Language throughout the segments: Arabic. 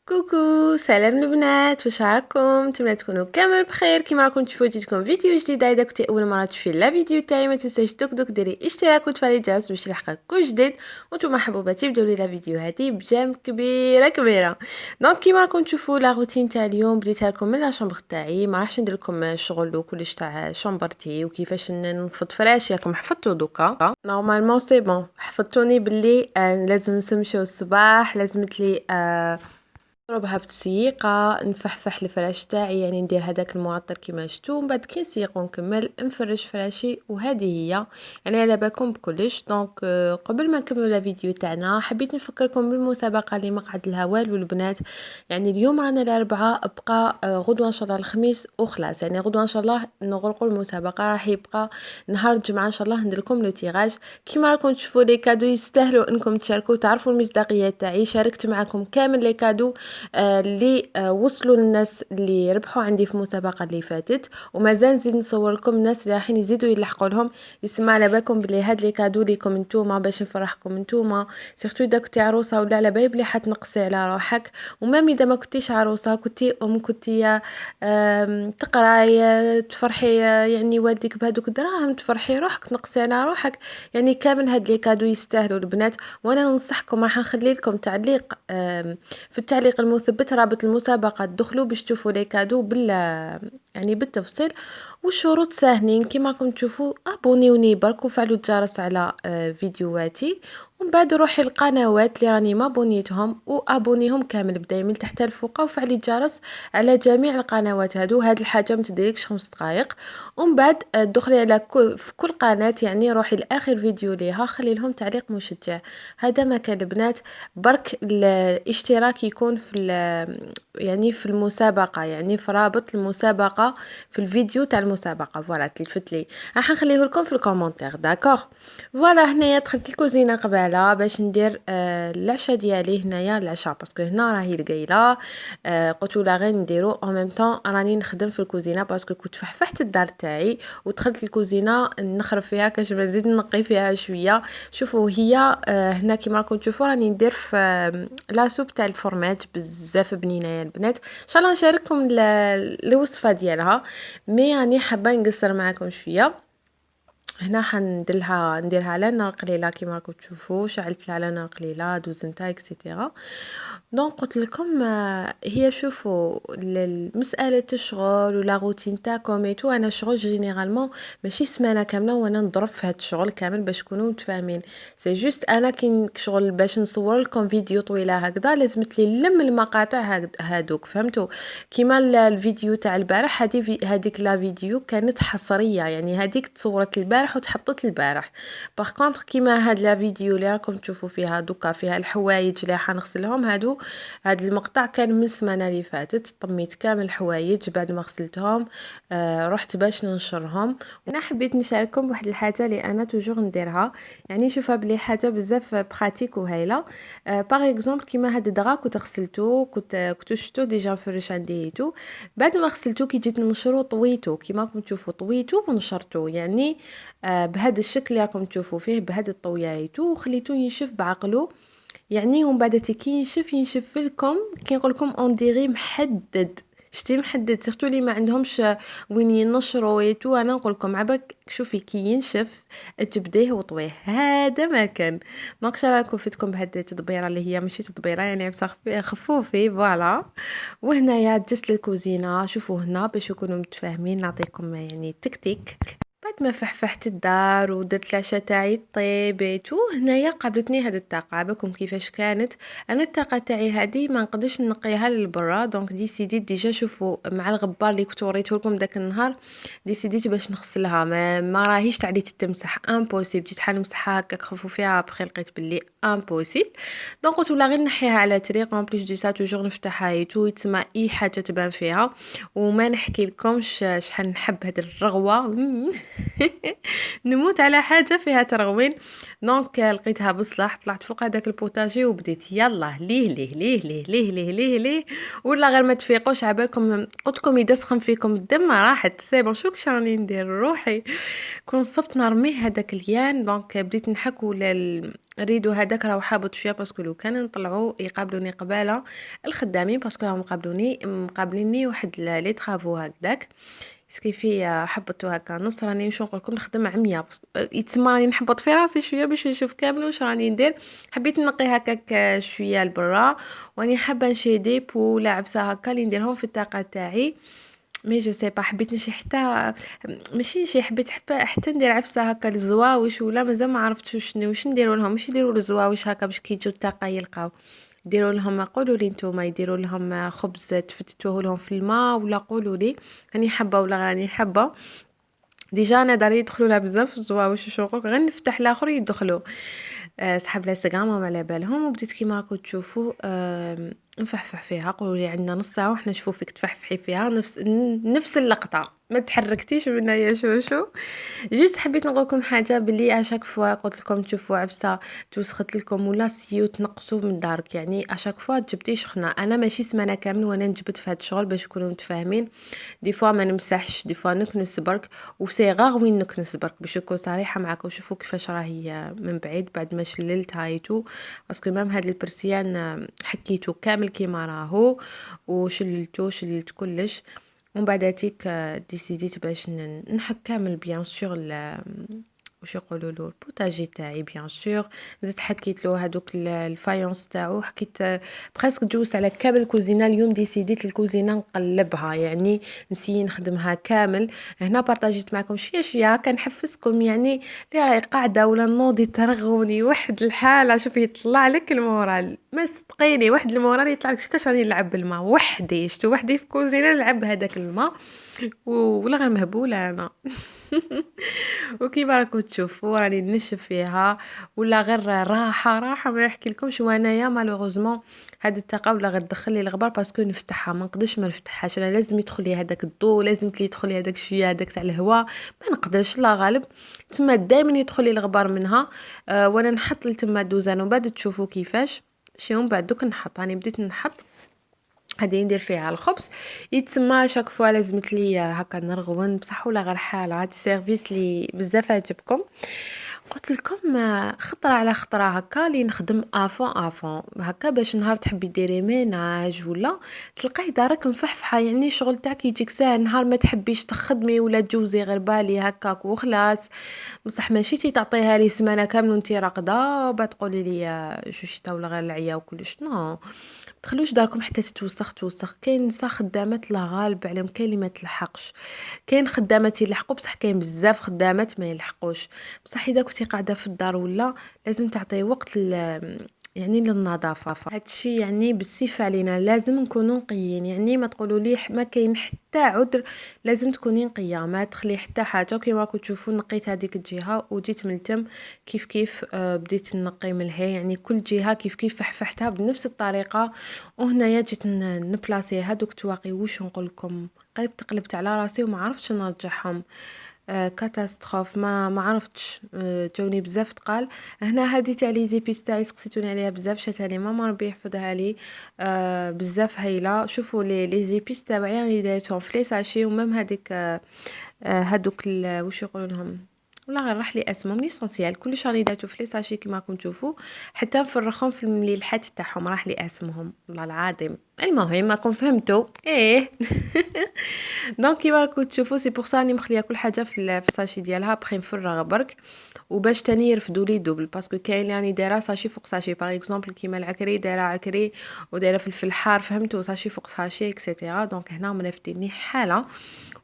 كوكو، سلام البنات، واش راكم؟ نتمنى تكونوا كامل بخير. كيما راكم تشوفوا جيتكم فيديو جديد. اذا كنتي اول مره تشوفي لا فيديو تاعي ما تنساش دوك ديري اشتراك وتفعلي الجرس باش يلحقك كل جديد. وانتم حبوباتي بداو لي لا فيديو هذه بجام كبيره كبيره. دونك كيما راكم تشوفوا لا روتين تاع اليوم بديتها لكم من لا شامبر تاعي. ما راحش ندير لكم الشغل وكلش تاع شامبرتي وكيفاش نفض فراشي. راكم حفظتوا دوكا نورمالمون سي بون، حفظتوني باللي لازم نسمشوا الصباح، لازمت لي نضربها بتسييقه، نفحفح الفراش تاعي، يعني ندير هذاك المعطر كيما شفتوا. من بعد كي نسيق ونكمل نفرش فراشي، وهذه هي يعني على بالكم بكلش. دونك قبل ما نكملوا لا فيديو تاعنا حبيت نفكركم بالمسابقه اللي مقعد لها والو البنات. يعني اليوم رانا الاربعاء، بقى غدوه ان شاء الله الخميس وخلاص. يعني غدوه ان شاء الله نغلقوا المسابقه، راح يبقى نهار الجمعه ان شاء الله ندير لكم لو تيراج. كيما راكم تشوفوا لي كادو يستاهلوا انكم تشاركوا، تعرفوا المصداقيه تاعي. شاركت معكم كامل لي كادو اللي وصلوا الناس اللي ربحوا عندي في المسابقه اللي فاتت، ومازال نزيد نصور لكم الناس اللي رايحين يزيدوا يلحقوا لهم. يسمع على بالكم بلي هاد لي كادو ليكم نتوما باش نفرحكم نتوما، سيرتو اذا كنتي عروسه ولا على بالي بلي حتنقصي على روحك. ومام اذا ما كنتيش عروسه، كنتي كنتي تقراي تفرحي يعني والديك بهذوك الدراهم، تفرحي روحك تنقصي على روحك. يعني كامل هاد لي كادو يستاهلوا البنات. وانا ننصحكم، راح نخلي لكم تعليق في التعليق المثبت رابط المسابقة، تدخلوا باش تشوفوا لي كادو يعني بالتفصيل. والشروط ساهلين كيما راكم تشوفوا. ابونيوني برك وفعلوا الجرس على فيديوهاتي، ومن بعد روحي القنوات اللي راني ما بونيتهم وابونيهم كامل بدايه من تحت الفوق، وفعلي الجرس على جميع القنوات هادو. هاد الحاجه ما تديريكش 5 دقائق. ومن بعد دخلي على في كل قناه، يعني روحي لاخر فيديو ليها خلي لهم تعليق مشجع. هذا ما كان البنات. برك الاشتراك يكون في يعني في المسابقه، يعني في رابط المسابقه في الفيديو تاع المسابقه. فوالا تلفت لي، راح نخليه لكم في الكومونتير. داكوغ. فوالا هنايا دخلت الكوزينه قباله باش ندير العشاء ديالي. هنايا العشاء باسكو هنا راهي القيله. قلت لا غير نديرو او ميم طون راني نخدم في الكوزينه، باسكو كنت فحفحت الدار تاعي ودخلت الكوزينه نخرب فيها كاش نزيد نقي فيها شويه. شوفوا هي هنا كيما راكم تشوفوا راني ندير في لا سوب تاع الفورماج بزاف بنينه يا البنات. ان شاء الله نشارككم الوصفه ديالها، مي راني حابه نقصر معكم شويه. هنا نديرها على نار قليله كيما راكم تشوفوا. شعلتها على نار قليله، دوزنتها اكسيتيرا. دونك قلت لكم هي شوفوا مسألة الشغل ولا روتين تاعكم ايتو. انا شغل جينيرالمون ماشي سمانه كامله وانا نضرب في هاد الشغل كامل باش تكونوا متفاهمين. سي جوست انا كي شغل باش نصور لكم فيديو طويله هكذا لازمت لي نلم المقاطع هادوك، فهمتوا؟ كيما الفيديو تاع البارح، هذيك لا فيديو كانت حصريه، يعني هذيك تصورت البارح وتحطت البارح. باغ كونطخ كيما هاد لا فيديو اللي راكم تشوفوا فيها دوكا فيها الحوايج اللي حنغسلهم هادو. هاد المقطع كان من السمانه اللي فاتت، طميت كامل الحوايج بعد ما غسلتهم. رحت باش ننشرهم. وانا حبيت نشارككم بواحد الحاجه اللي انا توجور نديرها، يعني شوفها بلي حاجه بزاف براتيك وهايله. باغ اكزومبل كيما هاد الدرا كنت غسلته، كنت شفتو ديجا فرش عندي تو. بعد ما غسلته كي جيت ننشرو طويته كيما راكم تشوفوا، طويته ونشرته يعني بهذا الشكل اللي راكم تشوفوا فيه، بهذا الطويايته، وخليته ينشف بعقله. يعني ومن بعد كي ينشف لكم كي نقول لكم اون ديري محدد. شتي محدد، سيرتو اللي ما عندهمش وين ينشروا ويتو. انا نقول لكم عباك شوفي كي ينشف تجبديه وطويه. هذا ما كان. دونك راكم فيتكم بهذه التدبيره اللي هي ماشي تدبيره، يعني عفسه خفوفي فوالا. وهنايا جست للكوزينه. شوفوا هنا باش يكونوا متفاهمين نعطيكم يعني تكتيك. بعد ما فحفحت الدار ودرت العشاء تاعي طيبيتو، هنايا قابلتني هاد الطاقه. عباكم كيفاش كانت؟ انا الطاقه تاعي هذه ما نقدرش نقيها للبرا. دونك ديسيديت ديجا شوفوا مع الغبار اللي كنت وريته لكم داك النهار، ديسيديت باش نغسلها. ما راهيش تعليت تمسح امبوسيبل. جيت حال نمسحها هكاك خفوفيها بخي لقيت باللي امبوسيبل. دونك قلت ولا غير نحيها على تريق. اون بليس دو سا توجور نفتحها ايتو يتسمى اي حاجه تبان فيها. وما نحكي لكمش شحال نحب هاد الرغوه. نموت على حاجه فيها ترغوين. دونك لقيتها بصلاح، طلعت فوق هذاك البوتاجي وبديت يلا ليه ليه ليه ليه ليه ليه ليه ليه. ولا غير ما تفيقوش عبالكم قلت لكم اذا سخن فيكم الدم راحت سي بون. شو راني ندير روحي كون صبت نرميه هذاك اليان. دونك بديت نحك الريدو هذاك راهو حابط شويه باسكو لو كان نطلعوا يقابلوني قباله الخدامين باسكو راهم مقابليني واحد لي طرافو هكذاك سكيفي حبطوا هكا نص راني واش نقول لكم نخدم عمية يتسمى راني نحبط في راسي شويه باش نشوف كامل واش راني ندير. حبيت نقي هكاك شويه لبرا واني حابه نشري دي بو لعبسه هكا اللي نديرهم في الطاقه تاعي مي جو سي با حبيت نشي حتى ماشي شي حتى ندير عفسه هكا للزواوش ولا مازال ما عرفتش واش نديروا لهم واش يديروا للزواوش هكا باش كي يجوا الطاقه يلقاو ديروا لهم قولوا لي نتوما يديروا لهم خبز تفتتوه لهم في الماء ولا قولوا لي راني حابه ولا راني حابه ديجا انا داري يدخلوا لها بزاف الزواوش وشغل غير نفتح الاخر يدخلوا صحاب الانستغرام وما على بالهم وبديت كيما راكم تشوفوا نفحفح فيها قولوا لي عندنا نص ساعه وحنا نشوفوا فيك تفحفحي فيها نفس اللقطه ما تحركتيش من هيا شو جيست حبيت نقول لكم حاجه باللي اشاك فوا قلت لكم تشوفوا عفسه توسخت لكم ولا سيو تنقصوا من دارك يعني اشاك فوا جبتي شخنا انا ماشي سمانه كامل وانا نجبد في هذا الشغل باش تكونوا متفاهمين دي فوا ما نمسحش دي فوا نكنس برك وسي غاغ وين نكنس برك باش نكون صريحه معكم وشوفوا كيفاش راهي من بعيد بعد ما شللت هايتو باسكو مام هاد البرسيان حكيتو كامل كيما راهو شللت كلش ومن بعداتيك ديسيديت باش نحك كامل بيان سور واش يقولوا له البوتاجي تاعي بيان سور زدت حكيت له هذوك الفايونس تاعو حكيت بريسك جوست على كامل الكوزينه اليوم ديسيديت الكوزينه نقلبها يعني نسي نخدمها كامل هنا بارطاجيت معكم شويه كنحفزكم يعني اللي راهي قاعده ولا نوضي ترغوني واحد الحاله شوفي يطلع لك المورال ما صدقيني واحد المورال يطلع لك شكاش راني نلعب بالماء وحدي شتو وحدي في الكوزينه نلعب هذاك الماء ولا غير مهبوله انا وكيما راكم تشوفوا راني نشف فيها ولا غير راحه ما نحكي لكمش وانايا مالوغوزمون هاد الطاقه ولا غير تدخل لي الغبار باسكو نفتحها ما نقدرش ما نفتحهاش انا لازم يدخل لي هذاك الضوء لازم يدخل لي هذاك شويه هذاك تاع الهواء ما نقدرش لا غالب تما دائما يدخل لي الغبار منها وانا نحط تما دوزان ومن بعد تشوفوا كيفاش شي من بعد دوك نحط راني بديت نحط هادي ندير فيها الخبز يتسمى شاك فوا لازمت لي هكا نرغون بصح ولا غير حاله هاد السيرفيس لي بزاف عجبكم قلت لكم خطره على خطره هكا لي نخدم افون هكا باش نهار تحبي ديري ميناج ولا تلقاي دارك مفحفحه يعني شغل تاعك يجيك ساهل نهار ما تحبيش تخدمي ولا تجوزي غير بالي هكاك وخلاص بصح ماشي تعطيها لي سمانه كامله وانتي راقده وبعد تقولي لي شو شتا ولا غير العيا وكلش نو تخلوش داركم حتى توسخ كاين نسا خدامات لا غالب عليهم كاين اللي ما تلحقش كاين خدامات يلحقوا بصح كاين بزاف خدامات ما يلحقوش بصح اذا كنتي قاعده في الدار ولا لازم تعطي وقت يعني للنظافه هادشي يعني بالصفه علينا لازم نكونوا نقيين يعني ما تقولوا لي ما كاين حتى عذر لازم تكوني نقيه ما تخلي حتى حاجه كيما راكم تشوفوا نقيت هذيك الجهه وجيت من التم كيف بديت نقي من الهي يعني كل جهه كيف فحفحتها بنفس الطريقه وهنايا جيت نبلاصي هذوك تواقي واش نقول لكم قلبت على راسي وما عرفتش نرجعهم كاتاستروف ما عرفتش جاوني بزاف تقال هنا هذه تاع لي زيبيس تاعي سقسيتوني عليها بزاف شاتها لي ماما ربي يحفظها لي بزاف هايله شوفوا لي زيبيس تاعي اللي دايرتهم في لي ساشي ومام هذيك هذوك واش يقولوا لهم ولا غير راح لي اسمهم ليسونسيال كلش راني درتو في لي ساشي كيما راكم تشوفوا حتى نفرخهم في المليحات تاعهم راح لي اسمهم والله العظيم المهم راكم فهمتوا ايه دونك كيما راكم تشوفوا سي بور سا راني مخليه كل حاجه في الساشي ديالها بخي نفرغ برك وباش تاني يرفدوا لي دوبل باسكو كاين اللي راني دايره ساشي فوق ساشي باغ اكزومبل كيما العكري دايره عكري ودايره فلفل حار فهمتوا ساشي فوق ساشي اكسيتيرا دونك هنا مرافديني حاله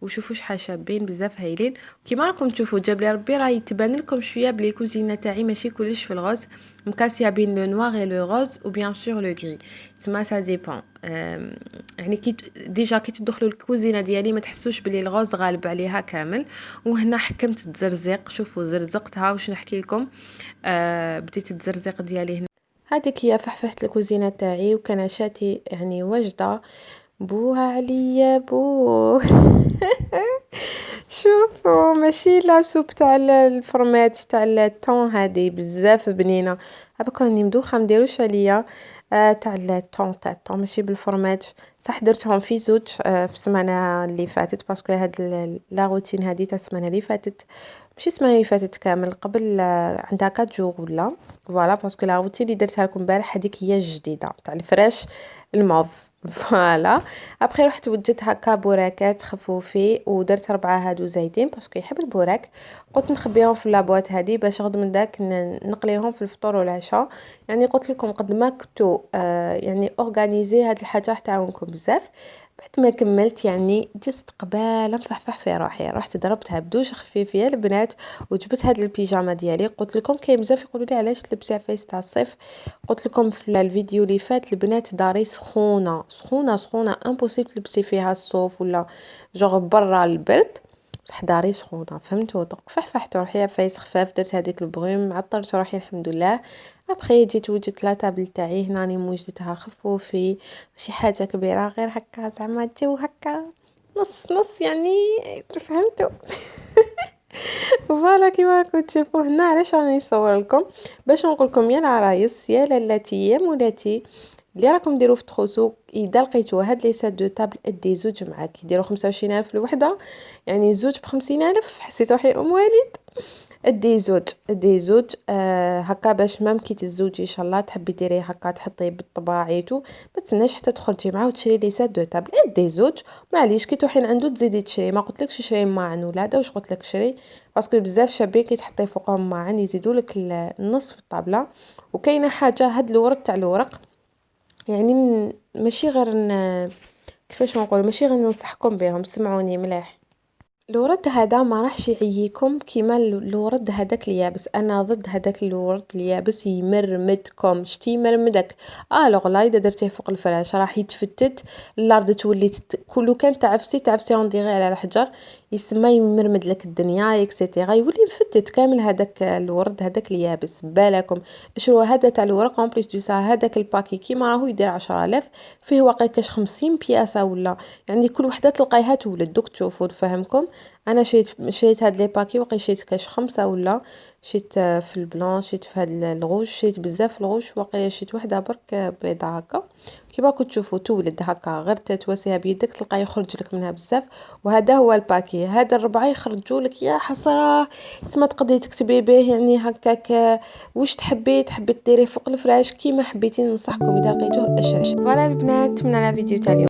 وشوفوا شحال شابين بزاف هايلين كيما راكم تشوفوا جاب لي ربي راه تبان لكم شويه بلي كوزينه تاعي ماشي كلش في الغوز مكاسيه بين لو نوار اي لو روز و بيان سور لو غري تسمى سا ديبون يعني ديجا كي تدخلوا الكوزينه ديالي ما تحسوش بلي الغوز غالب عليها كامل وهنا حكمت تزرزق شوفوا زرزقتها واش نحكي لكم بديت التزرزق ديالي هنا هذيك هي فحفحه الكوزينه تاعي وكان عشاتي يعني واجده بوها عليا بو شوفوا ماشي لا سوب تاع الفرماج تاع الطون هذه بزاف بنينه هبا راني مدوخه مديروش عليا تاع الطون ماشي بالفرماج صح درتهم في زوج في السمانه اللي فاتت باسكو هاد لا روتين هذه تاع السمانه اللي فاتت ماشي السمانه اللي فاتت كامل، قبل عندها 4 جوغ ولا فوالا، باسكو لا روتين اللي درتها لكم البارح هذيك هي الجديده تاع الفراش الموف فوالا. ابخي رحت وجدت هكا بوراكات خفوفي ودرت 4 هادو زايدين باسكو يحب البوراك، قلت نخبيهم في لابواط هذه باش غد من داك نقليهم في الفطور والعشاء. يعني قلت لكم قد ما كنتو يعني اورغانيزي هاد الحاجه راح تعاونكم بزاف. بعد ما كملت يعني جست قباله نفحفح في روحي، رحت ضربتها بدوش خفيف يا البنات، وجبت هاد البيجامه ديالي. قلت لكم كاين بزاف يقولوا لي علاش تلبسي عفايس تاع الصيف، قلت لكم في الفيديو اللي فات البنات داري سخونه سخونه سخونه امبوسيبل تلبسي فيها الصوف ولا جوغ برا البرد، بصح داري سخونه فهمتوا. دونك فحفحت روحي عفايس خفاف، درت هذيك البغيم عطرت روحي الحمد لله. ابخي جيت وجدت لا طابل تاعي هنا راني موجدتها خفوفي، ماشي حاجه كبيره غير هكا زعما الجو هكا نص نص يعني، فهمتوا. فوالا كيما راكم تشوفوا هنا، علاش راني نصور لكم باش نقول لكم يا العرايس يا لالاتي يا مولاتي اللي راكم ديروا في تخوسو، اذا لقيتوا هاد لي سات دو طابل ادي زوج معاك يديروا 25,000 الوحده، يعني زوج ب50,000. حسيت روحي ام والد. ادي زوج ادي زوج هكا باش مام كي تزوجي ان شاء الله تحبي ديري هكا تحطيه بالطباعيتو، ما تسناش حتى تخرجي معاه وتشري لي سات دو طابل. ادي زوج معليش كي توحين عنده تزيدي تشري، ما قلتلكش شري معن ولا هذا واش قلت لك شري، باسكو بزاف شابين كي تحطي فوقهم معن يزيدوا لك النص في الطابله. وكاينه حاجه هاد الورد تاع الورق، يعني ماشي غير كيفاش نقول، ماشي غير ننصحكم بهم، سمعوني مليح. الورد هذا ما راحش يعييكم كيما الورد هذاك اليابس، انا ضد هذاك الورد اليابس يمرمدكم. شتي يمرمدك؟ الوغ لا اذا درتيه فوق الفراش راح يتفتت الارض، تولي كلو كان تعفسي اونديغي على الحجر، يسمى يمرمد لك الدنيا اكسيتيرا، يولي مفتت كامل هذاك الورد هذاك اليابس. بالكم شرو هذا تاع الورق اون بليس دو سا، هذاك الباكي كيما راهو يدير 10,000 فيه واقيلا كاش 50 بياسه ولا، يعني كل وحده تلقايها تولد. دوك تشوفوا نفهمكم. انا شريت هاد لي باكي وقيلا شريت كاش 5 ولا، شريت في البلون، شريت في هاد الغوج، شريت بزاف الغوج، واقيلا شريت وحده برك بيضه هكا. كيما راكم تشوفوا تولد هكا غير تتواسيها بيدك تلقى يخرج لك منها بزاف. وهذا هو الباكي، هذا الربعه يخرجوا لك يا حسره، تسمى تقدري تكتبي به يعني هكاك واش تحبي ديريه فوق الفراش كيما حبيتي. ننصحكم اذا لقيتوه اشري. فوالا البنات من على فيديو تاع اليوم.